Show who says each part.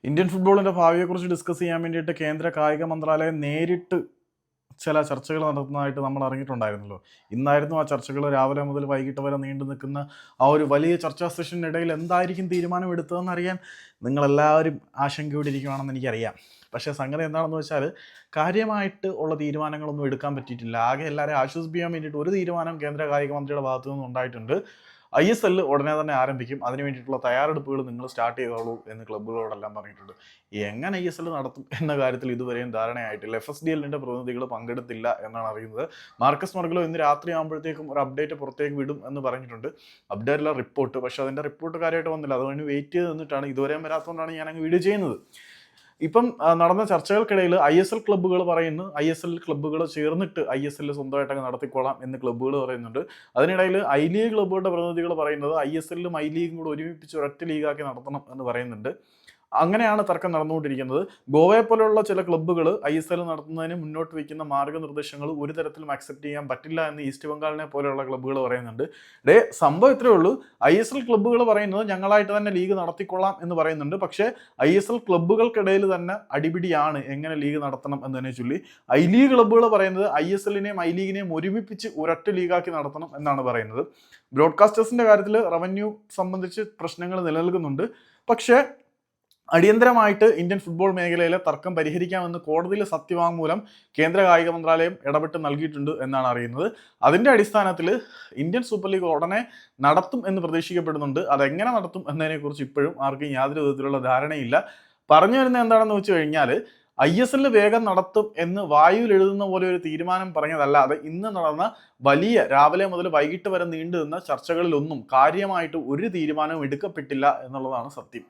Speaker 1: Indian ഫുട്ബോളിന്റെ ഭാവിയെക്കുറിച്ച് discuss ചെയ്യാൻ വേണ്ടിയിട്ട് കേന്ദ്ര കായിക മന്ത്രാലയം നേരിട്ട് ചില ചർച്ചകൾ നടത്തുന്നതായിട്ട് നമ്മൾ അറിഞ്ഞിട്ടുണ്ടായിരുന്നല്ലോ. ഇന്നായിരുന്നു ആ ചർച്ചകൾ രാവിലെ മുതൽ വൈകിട്ട് വരെ നീണ്ടു നിൽക്കുന്ന ആ ഒരു വലിയ ചർച്ചാ സെഷനിടയിൽ എന്തായിരിക്കും തീരുമാനം എടുത്തതെന്ന് അറിയാൻ നിങ്ങളെല്ലാവരും ആശങ്കയോടെ ഇരിക്കുകയാണെന്ന് എനിക്കറിയാം. പക്ഷേ സംഗതി എന്താണെന്ന് വെച്ചാൽ കാര്യമായിട്ട് ഉള്ള തീരുമാനങ്ങളൊന്നും എടുക്കാൻ പറ്റിയിട്ടില്ല. ആകെ എല്ലാവരെയും ആശ്വസിപ്പിക്കാൻ വേണ്ടിയിട്ട് ഒരു തീരുമാനം കേന്ദ്ര കായിക മന്ത്രിയുടെ ഭാഗത്തു നിന്നും ഉണ്ടായിട്ടുണ്ട്. ISL ഉടനെ തന്നെ ആരംഭിക്കും, അതിന് വേണ്ടിയിട്ടുള്ള തയ്യാറെടുപ്പുകൾ നിങ്ങൾ സ്റ്റാർട്ട് ചെയ്തോളൂ എന്ന് ക്ലബ്ബുകളോടെല്ലാം പറഞ്ഞിട്ടുണ്ട്. എങ്ങനെ ISL നടത്തും എന്ന കാര്യത്തിൽ ഇതുവരെയും ധാരണയായിട്ടില്ല. FSDLന്റെ പ്രതിനിധികൾ പങ്കെടുത്തില്ല എന്നാണ് അറിയുന്നത്. മാർക്കസ് മർഗലോ ഇന്ന് രാത്രി ആകുമ്പോഴത്തേക്കും ഒരു അപ്ഡേറ്റ് പുറത്തേക്ക് വിടും എന്ന് പറഞ്ഞിട്ടുണ്ട്. അപ്ഡേറ്റിലെ റിപ്പോർട്ട്, പക്ഷേ അതിൻ്റെ റിപ്പോർട്ട് കാര്യമായിട്ട് വന്നില്ല. അതുകൊണ്ട് വെയിറ്റ് ചെയ്ത് നിന്നിട്ടാണ്, ഇതുവരെയും വരാത്തതുകൊണ്ടാണ് ഞാൻ അങ്ങ് വീഡിയോ ചെയ്യുന്നത്. ഇപ്പം നടന്ന ചർച്ചകൾക്കിടയിൽ ISL ക്ലബ്ബുകൾ പറയുന്നു, ISL ക്ലബ്ബുകൾ ചേർന്നിട്ട് ISL സ്വന്തമായിട്ടങ്ങ് നടത്തിക്കോളാം എന്ന് ക്ലബ്ബുകൾ പറയുന്നുണ്ട്. അതിനിടയിൽ I-ലീഗ് ക്ലബ്ബുകളുടെ പ്രതിനിധികൾ പറയുന്നത് ISLും I-ലീഗും കൂടെ ഒരുമിപ്പിച്ച് ഒരൊറ്റ ലീഗാക്കി നടത്തണം എന്ന് പറയുന്നുണ്ട്. അങ്ങനെയാണ് തർക്കം നടന്നുകൊണ്ടിരിക്കുന്നത്. ഗോവയെ പോലെയുള്ള ചില ക്ലബ്ബുകൾ ISL നടത്തുന്നതിന് മുന്നോട്ട് വയ്ക്കുന്ന മാർഗ്ഗനിർദ്ദേശങ്ങൾ ഒരു തരത്തിലും അക്സെപ്റ്റ് ചെയ്യാൻ പറ്റില്ല എന്ന് ഈസ്റ്റ് ബംഗാളിനെ പോലെയുള്ള ക്ലബ്ബുകൾ പറയുന്നുണ്ട്. സംഭവം ഇത്രയേ ഉള്ളൂ. ISL ക്ലബ്ബുകൾ പറയുന്നത് ഞങ്ങളായിട്ട് തന്നെ ലീഗ് നടത്തിക്കൊള്ളാം എന്ന് പറയുന്നുണ്ട്. പക്ഷേ ISL ക്ലബ്ബുകൾക്കിടയിൽ തന്നെ അടിപിടിയാണ് എങ്ങനെ ലീഗ് നടത്തണം എന്നതിനെ ചൊല്ലി. I-ലീഗ് ക്ലബ്ബുകൾ പറയുന്നത് ISLനെയും I-ലീഗിനെയും ഒരുമിപ്പിച്ച് ഒരൊറ്റ ലീഗാക്കി നടത്തണം എന്നാണ് പറയുന്നത്. ബ്രോഡ്കാസ്റ്റേഴ്സിന്റെ കാര്യത്തിൽ റവന്യൂ സംബന്ധിച്ച് പ്രശ്നങ്ങൾ നിലനിൽക്കുന്നുണ്ട്. പക്ഷേ അടിയന്തരമായിട്ട് ഇന്ത്യൻ ഫുട്ബോൾ മേഖലയിലെ തർക്കം പരിഹരിക്കാമെന്ന് കോടതിയിൽ സത്യവാങ്മൂലം കേന്ദ്ര കായിക മന്ത്രാലയം ഇടപെട്ട് നൽകിയിട്ടുണ്ട് എന്നാണ് അറിയുന്നത്. അതിൻ്റെ അടിസ്ഥാനത്തിൽ ഇന്ത്യൻ സൂപ്പർ ലീഗ് ഉടനെ നടത്തും എന്ന് പ്രതീക്ഷിക്കപ്പെടുന്നുണ്ട്. അതെങ്ങനെ നടത്തും എന്നതിനെക്കുറിച്ച് ഇപ്പോഴും ആർക്കും യാതൊരു വിധത്തിലുള്ള ധാരണയില്ല. പറഞ്ഞു വരുന്നത് എന്താണെന്ന് വെച്ച് കഴിഞ്ഞാൽ ISL വേഗം നടത്തും എന്ന് വായുവിൽ എഴുതുന്ന പോലെ ഒരു തീരുമാനം പറഞ്ഞതല്ലാതെ ഇന്ന് നടന്ന വലിയ രാവിലെ മുതൽ വൈകിട്ട് വരെ നീണ്ടു നിന്ന ചർച്ചകളിലൊന്നും കാര്യമായിട്ട് ഒരു തീരുമാനവും എടുക്കപ്പെട്ടില്ല എന്നുള്ളതാണ് സത്യം.